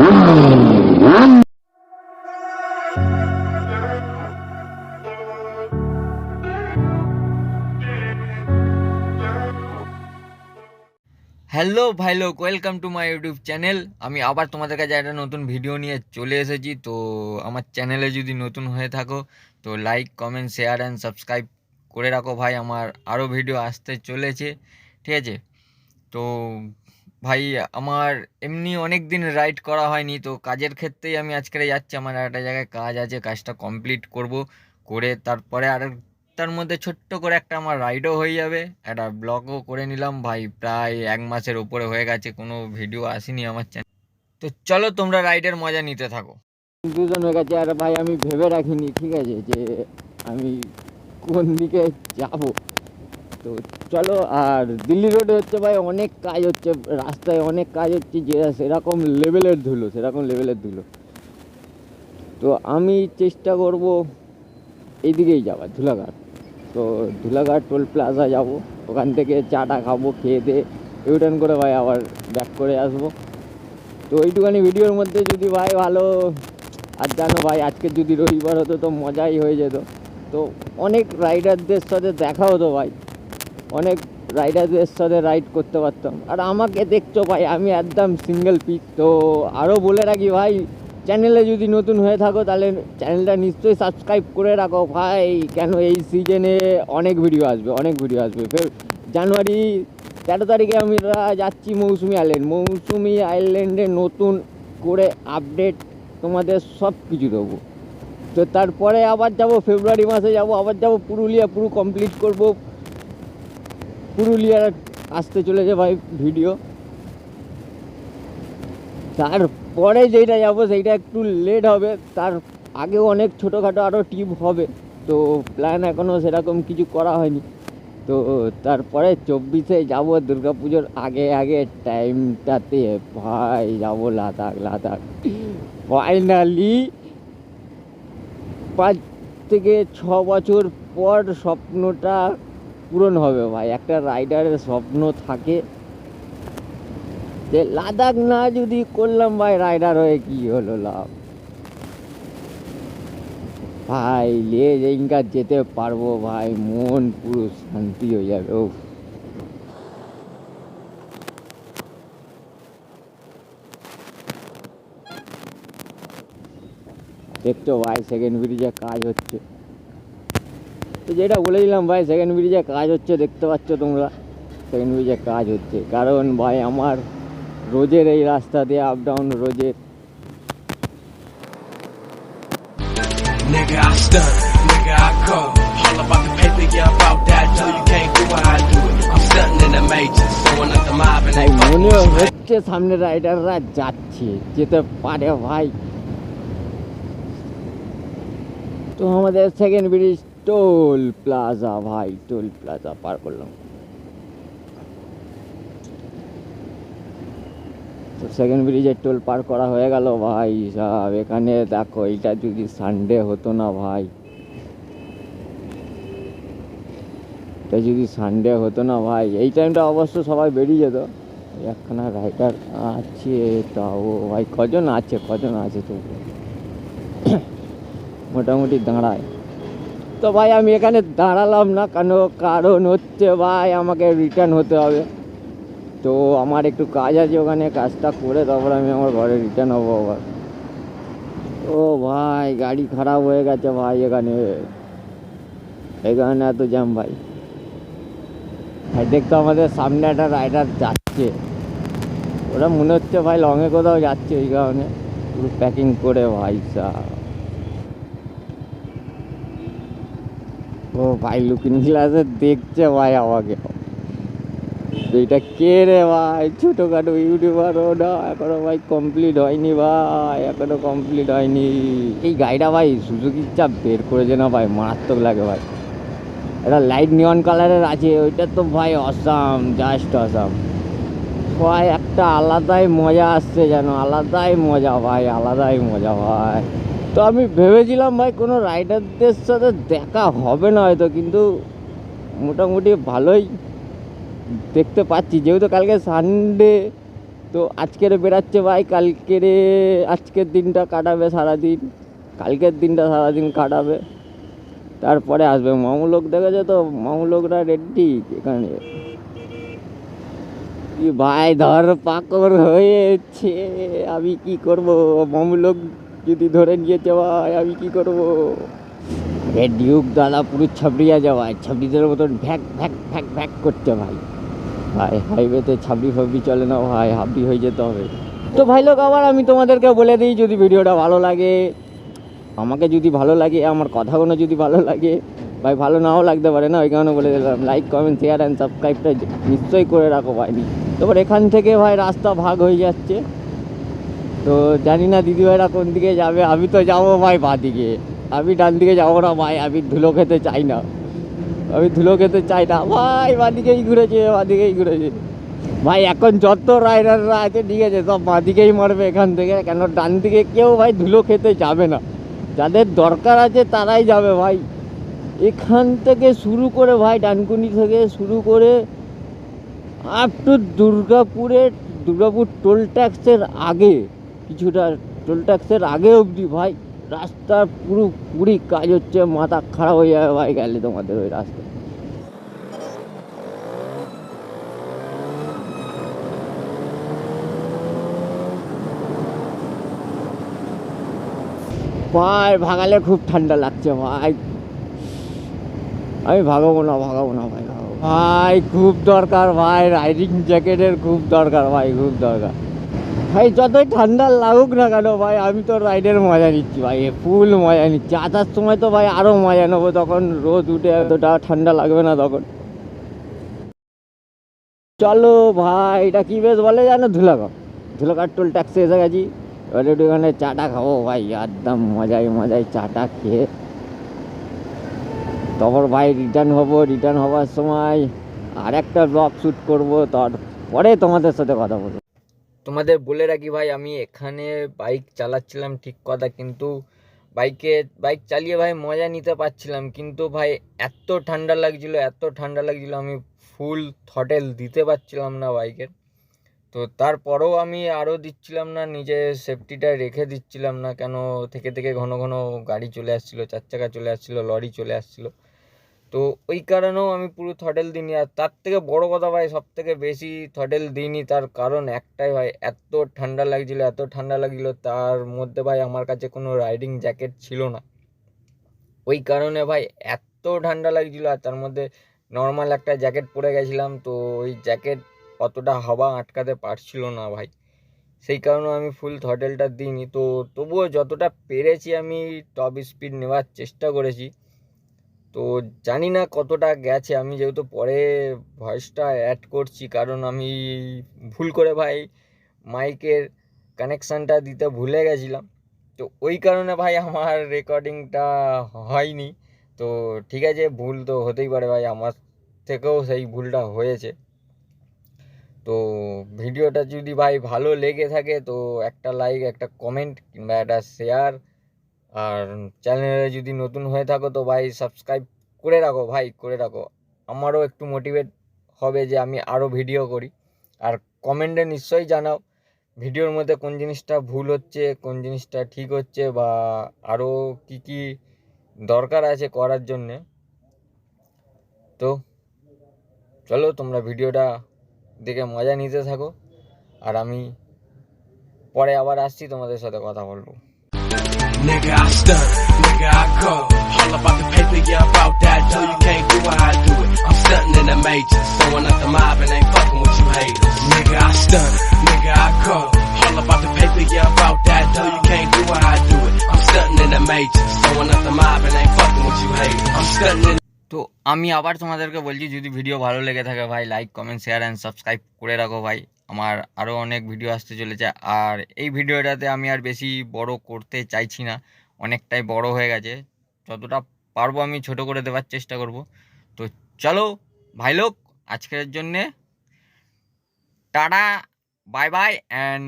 Hello ভাই লোক, welcome to my YouTube channel. আমি আবার তোমাদের কাছে একটা নতুন ভিডিও নিয়ে চলে এসেছি। তো আমার চ্যানেলে যদি নতুন হয়ে থাকো তো like, comment, share and subscribe করে রাখো ভাই। আমার আরও ভিডিও আসতে চলেছে, ঠিক আছে? তো ভাই, আমার এমনি অনেক দিন রাইড করা হয়নি, তো কাজের ক্ষেত্রেই আমি আজকে যাচ্ছি। আমার একটা জায়গায় কাজ আছে, কাজটা কমপ্লিট করব, করে তারপরে আর তার মধ্যে ছোট্ট করে একটা আমার রাইডও হয়ে যাবে, একটা ব্লগও করে নিলাম ভাই। প্রায় 1 মাসের উপরে হয়ে গেছে কোনো ভিডিও আসেনি আমার চ্যানেল। তো চলো তোমরা রাইডের মজা নিতে থাকো। কনফিউশন হয়ে গেছে। আর ভাই আমি ভেবে রাখিনি, ঠিক আছে, যে আমি কোন দিকে যাব। তো চলো। আর দিল্লি রোডে হচ্ছে ভাই অনেক কাজ হচ্ছে, রাস্তায় অনেক কাজ হচ্ছে, যে সেরকম লেভেলের ধুলো। তো আমি চেষ্টা করব এইদিকেই যাওয়ার, ধুলাঘাট। তো ধুলাঘাট টোল প্লাজা যাব, ওখান থেকে চাটা খাবো, খেয়ে দিয়ে ইউটার্ন করে ভাই আবার ব্যাক করে আসবো। তো এইটুখানি ভিডিওর মধ্যে যদি ভাই ভালো, আর জানো ভাই আজকে যদি রবিবার হতো তো মজাই হয়ে যেত। তো অনেক রাইডারদের সাথে দেখা হতো ভাই, অনেক রাইডারদের সাথে রাইড করতে পারতাম। আর আমাকে দেখছো ভাই, আমি একদম সিঙ্গেল পিস। তো আরও বলে রাখি ভাই, চ্যানেলে যদি নতুন হয়ে থাকো তাহলে চ্যানেলটা নিশ্চয়ই সাবস্ক্রাইব করে রাখো ভাই। কেন এই সিজনে অনেক ভিডিও আসবে। ফের জানুয়ারি 13 তারিখে আমরা যাচ্ছি মৌসুমি আইল্যান্ডে নতুন করে আপডেট তোমাদের সব কিছু দেবো। তো তারপরে আবার যাব ফেব্রুয়ারি মাসে, আবার যাব পুরুলিয়া, পুরো কমপ্লিট করব পুরুলিয়ার। আসতে চলেছে ভাই ভিডিও। তারপরে যেটা যাব সেইটা একটু লেট হবে, তার আগেও অনেক ছোটোখাটো আরও ট্রিপ হবে। তো প্ল্যান এখনও সেরকম কিছু করা হয়নি। তো তারপরে 24-এ যাবো, দুর্গাপুজোর আগে টাইমটাতে ভাই যাব লাদাখ। ফাইনালি 5 থেকে 6 বছর পর স্বপ্নটা পূরণ হবে ভাই। একটা রাইডারের স্বপ্ন থাকে যে লাদাখ না যদি করলাম ভাই, রাইডার হয়ে কি হলো লাভ ভাই। লেজেঙ্গা যেতে পারবো ভাই, মন পুরো শান্তি হয়ে যাবে। ও দেখছো ভাই, সেকেন্ড ব্রিজে কাজ হচ্ছে। তো যেটা বলেছিলাম ভাই, সেকেন্ড ব্রিজে কাজ হচ্ছে, দেখতে পাচ্ছ তোমরা, সেকেন্ড ব্রিজে কাজ হচ্ছে। কারণ ভাই আমার রোজের এই রাস্তা দিয়ে আপ ডাউন, রোজের। Nigga, I stunt, nigga, I go. All about the paper, yeah, about that. Till you can't do what I do it. I'm stunting in the majors, throwing up the mob and they মনে হচ্ছে সামনে রাইডাররা যাচ্ছে, যেতে পারে ভাই। তো আমাদের second bridge toll plaza ভাই, টোল প্লাজা পার করলাম। তো সেকেন্ড ব্রিজের টোল পার করা হয়ে গেল ভাই সাহেব। এখানে দেখো, এটা যদি সানডে হতো না ভাই, এটা যদি সানডে হতো না ভাই, এই টাইমটা অবশ্য সবাই বেরিয়ে যেত। একখানা রাইডার আছে, তাও ভাই কজন আছে তো মোটামুটি দাঁড়ায়। তো ভাই আমি এখানে দাঁড়ালাম না, কারণ হচ্ছে ভাই আমাকে রিটার্ন হতে হবে। তো আমার একটু কাজ আছে ওখানে, কাজটা করে তারপর আমি আমার ঘরে রিটার্ন হবো আবার। ও ভাই গাড়ি খারাপ হয়ে গেছে ভাই, এখানে এত জ্যাম ভাই। দেখতো আমাদের সামনে একটা রাইডার যাচ্ছে, ওরা মনে হচ্ছে ভাই লংয়ে কোথাও যাচ্ছে, ওই কারণে পুরো প্যাকিং করে ভাই সাহেব। ও ভাই লুকিং গ্লাসে দেখছে ভাই আমাকে, এইটা কে রে ভাই, ছোটোখাটো ইউটিউবারও না, এখনো ভাই কমপ্লিট হয়নি ভাই, এই গাড়িটা ভাই সুজুকির চাপ বের করেছে না ভাই, মারাত্মক লাগে ভাই। এটা লাইট নিয়ন কালারের আছে, ওইটা তো ভাই অসাম, জাস্ট অসাম ভাই। একটা আলাদাই মজা আসছে যেন, আলাদাই মজা ভাই। তো আমি ভেবেছিলাম ভাই কোনো রাইডারদের সাথে দেখা হবে না হয়তো, কিন্তু মোটামুটি ভালোই দেখতে পাচ্ছি, যেহেতু কালকে সানডে তো আজকের বেরাচ্ছে ভাই, আজকের দিনটা কাটাবে সারাদিন, কালকের দিনটা সারাদিন কাটাবে, তারপরে আসবে। মামুলোক দেখেছো তো, মামুলোকরা রেডি এখানে। কি ভাই ধর পাকড় হয়েছে, আমি কি করব? মামুলোক যদি ধরে নিয়েছে ভাই, আমি কি করব? ডিউক দাদা পুরো ছাবড়িয়া যাওয়ায়, ছাবড়িদের মতন ভ্যাক ভ্যাক ভ্যাক ভ্যাক করছে ভাই। ভাই হাইওয়েতে ছাবড়ি ফাবড়ি চলে না ভাই, হাবড়ি হয়ে যেতে হবে। তো ভাই লোক, আবার আমি তোমাদেরকে বলে দিই, যদি ভিডিওটা ভালো লাগে, আমাকে যদি ভালো লাগে, আমার কথাগুলো যদি ভালো লাগে, ভাই ভালো নাও লাগতে পারে না, ওই কারণে বলে দিলাম লাইক কমেন্ট শেয়ার অ্যান্ড সাবস্ক্রাইবটা নিশ্চয়ই করে রাখো ভাই। তারপর এখান থেকে ভাই রাস্তা ভাগ হয়ে যাচ্ছে, তো জানি না দিদিভাইরা কোন দিকে যাবে। আমি তো যাবো ভাই বাঁ দিকে, আমি ডান দিকে যাবো না ভাই, আমি ধুলো খেতে চাই না, আমি ধুলো খেতে চাই না ভাই। বাঁদিকেই ঘুরেছে, বাঁদিকেই ঘুরেছে ভাই। এখন যত রাইডাররা আছে ঠিক আছে, সব বাঁদিকেই মারবে এখান থেকে, কেন ডান দিকে কেউ ভাই ধুলো খেতে যাবে না। যাদের দরকার আছে তারাই যাবে ভাই। এখান থেকে শুরু করে ভাই, ডানকুনি থেকে শুরু করে আপ টু দুর্গাপুর টোল ট্যাক্সের আগে, কিছুটা টোল ট্যাক্সের আগে অবধি ভাই রাস্তার পুরোপুরি কাজ হচ্ছে। মাথা খারাপ হয়ে যাবে ভাই গেলে তোমাদের ওই রাস্তা। ভাই ভাগালে খুব ঠান্ডা লাগছে ভাই, আমি ভাগাবো না ভাই, ভাই খুব দরকার ভাই, রাইডিং জ্যাকেটের খুব দরকার ভাই, খুব দরকার ভাই। যতই ঠান্ডা লাগুক না কেন ভাই, আমি তো রাইডের মজা নিচ্ছি ভাই, ফুল মজা নিচ্ছি। আসার সময় তো ভাই আরও মজা নেবো, তখন রোদ উঠে এতটা ঠান্ডা লাগবে না তখন। চলো ভাই, এটা কি বেশ বলে জানো, ধুলাঘাট টোল ট্যাক্সে এসে গেছি। অলরেডি ওখানে চাটা খাবো ভাই, একদম মজায় চাটা খেয়ে তারপর ভাই রিটার্ন হওয়ার সময় আর একটা ব্লগ শ্যুট করবো, তারপরে তোমাদের সাথে কথা বলবো। তোমাদের বলে রাখি ভাই, আমি এখানে বাইক চালাচ্ছিলাম ঠিক কথা, কিন্তু বাইক চালিয়ে ভাই মজা নিতে পারছিলাম, কিন্তু ভাই এত ঠান্ডা লাগছিল আমি ফুল থ্রটেল দিতে পারছিলাম না বাইকের। তো তারপরেও আমি আরও দিচ্ছিলাম না, নিজের সেফটিটা রেখে দিচ্ছিলাম না, কেন থেকে ঘন ঘন গাড়ি চলে আসছিলো, চার চাকা চলে আসছিলো, লরি চলে আসছিলো। তো ওই কারণেও আমি পুরো থ্রটেল দিইনি। আর তার থেকে বড় কথা ভাই, সব থেকে বেশি থ্রটেল দিইনি তার কারণ একটাই ভাই, এত ঠান্ডা লাগছিলো, তার মধ্যে ভাই আমার কাছে কোনো রাইডিং জ্যাকেট ছিল না। ওই কারণে ভাই এত ঠান্ডা লাগছিল, আর তার মধ্যে নর্মাল একটা জ্যাকেট পরে গেছিলাম, তো ওই জ্যাকেট অতটা হাওয়া আটকাতে পারছিল না ভাই। সেই কারণে আমি ফুল থ্রটেলটা দিইনি। তো তবুও যতটা পেরেছি আমি টপ স্পিড নেওয়ার চেষ্টা করেছি। তো জানি না কতটা গেছে, আমি যেহেতু পরে ভয়েসটা অ্যাড করছি, কারণ আমি ভুল করে ভাই মাইকের কানেকশানটা দিতে ভুলে গেছিলাম। তো ওই কারণে ভাই আমার রেকর্ডিংটা হয়নি। তো ঠিক আছে, ভুল তো হতেই পারে ভাই, আমার থেকেও সেই ভুলটা হয়েছে। তো ভিডিওটা যদি ভাই ভালো লেগে থাকে তো একটা লাইক, একটা কমেন্ট কিংবা একটা শেয়ার, আর চ্যানেলে যদি নতুন হয়ে থাকো তো ভাই সাবস্ক্রাইব করে রাখো ভাই, করে রাখো। আমারও একটু মোটিভেট হবে যে আমি আরও ভিডিও করি। আর কমেন্টে নিশ্চয়ই জানাও ভিডিওর মধ্যে কোন জিনিসটা ভুল হচ্ছে, কোন জিনিসটা ঠিক হচ্ছে, বা আরও কি দরকার আছে করার জন্যে। তো চলো, তোমরা ভিডিওটা দেখে মজা নিতে থাকো, আর আমি পরে আবার আসছি, তোমাদের সাথে কথা বলবো। Nigga, I stunt, nigga, I go. All about the paper, yeah, about that. No, you can't do what I do it. I'm stunting in the majors, throwing up the mob and ain't fucking with you haters. Nigga, I stunt, nigga, I go. All about the paper, yeah, about that. No, you can't do what I do it. I'm stunting in the majors, throwing up the mob and ain't fucking with you haters. I'm stunting in. তো আমি আবার তোমাদেরকে বলছি, যদি video ভালো লেগে থাকে ভাই like comment share and subscribe করে রাখো ভাই। আমার আরও অনেক ভিডিও আসতে চলেছে, আর এই ভিডিওটাতে আমি আর বেশি বড় করতে চাইছি না, অনেকটাই বড় হয়ে গেছে। যতটা পারবো আমি ছোট করে দেওয়ার চেষ্টা করব। তো চলো ভাই লোক, আজকের জন্যে টাটা, বাই বাই অ্যান্ড